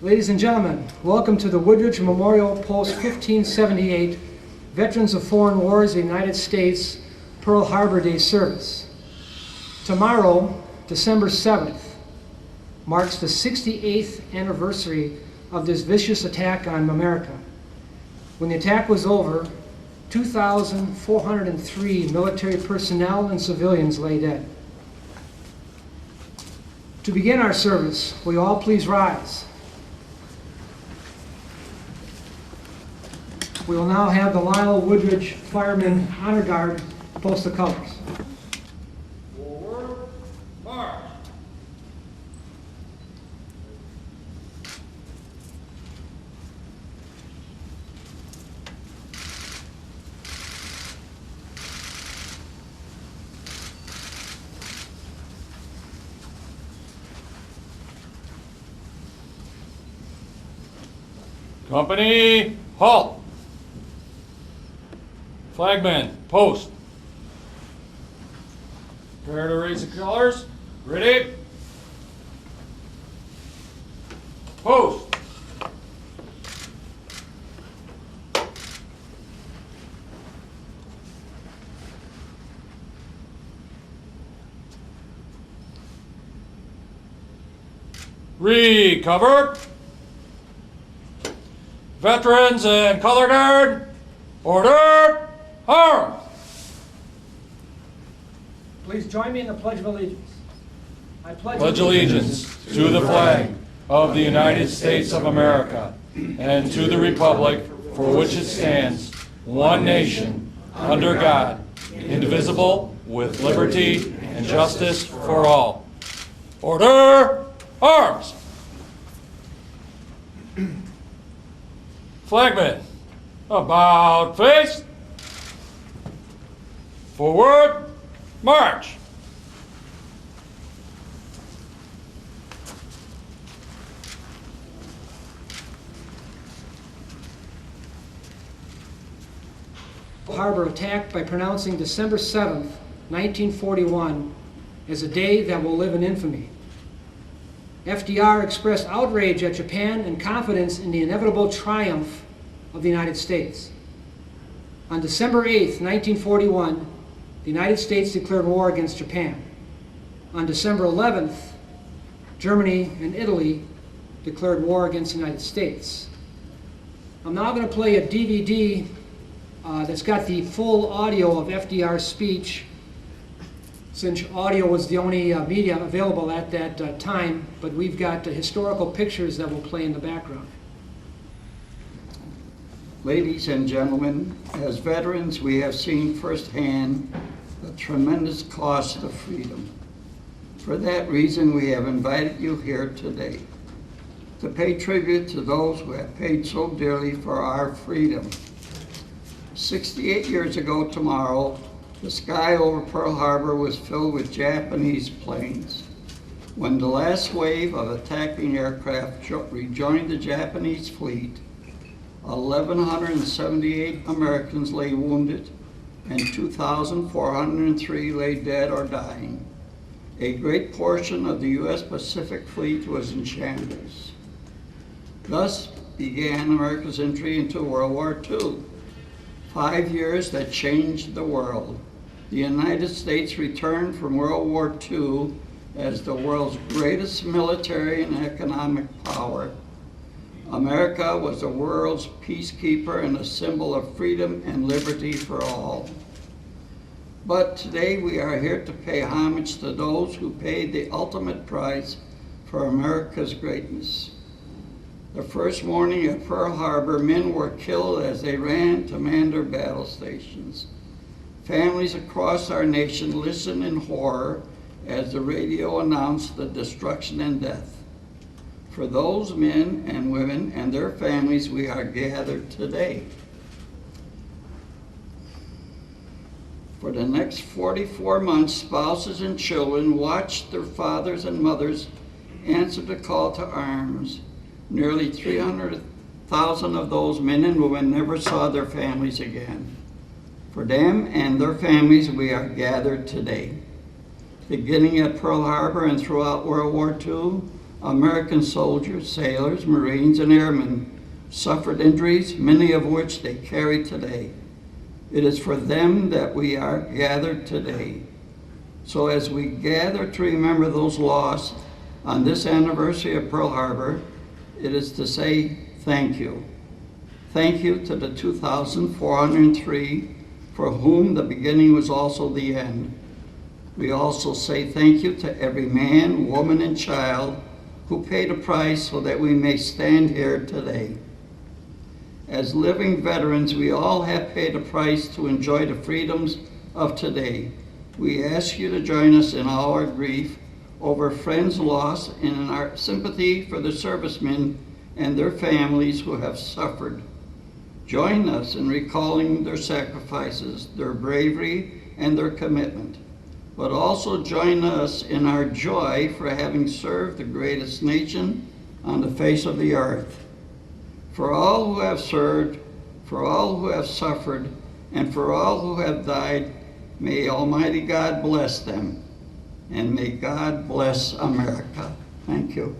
Ladies and gentlemen, welcome to the Woodridge Memorial Post 1578 Veterans of Foreign Wars of the United States Pearl Harbor Day service. Tomorrow, December 7th, marks the 68th anniversary of this vicious attack on America. When the attack was over, 2,403 military personnel and civilians lay dead. To begin our service, will you all please rise? We will now have the Lyle Woodridge Firemen Honor Guard post the colors. Forward, march. Company, halt. Flagmen, post. Prepare to raise the colors. Ready? Post. Recover. Veterans and color guard, order, arms. Please join me in the Pledge of Allegiance. I Pledge allegiance to the flag of the United States of America and to the republic for which it stands, one nation, under God, indivisible, with liberty and justice for all. Order, arms. Flagmen, about face. Forward, march. Harbor attack by pronouncing December 7th, 1941 as a day that will live in infamy. FDR expressed outrage at Japan and confidence in the inevitable triumph of the United States. On December 8th, 1941, the United States declared war against Japan. On December 11th, Germany and Italy declared war against the United States. I'm now going to play a DVD that's got the full audio of FDR's speech, since audio was the only media available at that time, but we've got historical pictures that will play in the background. Ladies and gentlemen, as veterans, we have seen firsthand the tremendous cost of freedom. For that reason, we have invited you here today to pay tribute to those who have paid so dearly for our freedom. 68 years ago tomorrow, the sky over Pearl Harbor was filled with Japanese planes. When the last wave of attacking aircraft rejoined the Japanese fleet, 1,178 Americans lay wounded and 2,403 lay dead or dying. A great portion of the U.S. Pacific Fleet was in shambles. Thus began America's entry into World War II. 5 years that changed the world. The United States returned from World War II as the world's greatest military and economic power. America was the world's peacekeeper and a symbol of freedom and liberty for all. But today we are here to pay homage to those who paid the ultimate price for America's greatness. The first morning at Pearl Harbor, men were killed as they ran to man their battle stations. Families across our nation listened in horror as the radio announced the destruction and death. For those men and women and their families, we are gathered today. For the next 44 months, spouses and children watched their fathers and mothers answer the call to arms. Nearly 300,000 of those men and women never saw their families again. For them and their families, we are gathered today. Beginning at Pearl Harbor and throughout World War II, American soldiers, sailors, Marines, and airmen suffered injuries, many of which they carry today. It is for them that we are gathered today. So as we gather to remember those lost on this anniversary of Pearl Harbor, it is to say thank you. Thank you to the 2,403 for whom the beginning was also the end. We also say thank you to every man, woman, and child who paid a price so that we may stand here today. As living veterans, we all have paid a price to enjoy the freedoms of today. We ask you to join us in our grief over friends lost and in our sympathy for the servicemen and their families who have suffered. Join us in recalling their sacrifices, their bravery, and their commitment. But also join us in our joy for having served the greatest nation on the face of the earth. For all who have served, for all who have suffered, and for all who have died, may Almighty God bless them, and may God bless America. Thank you.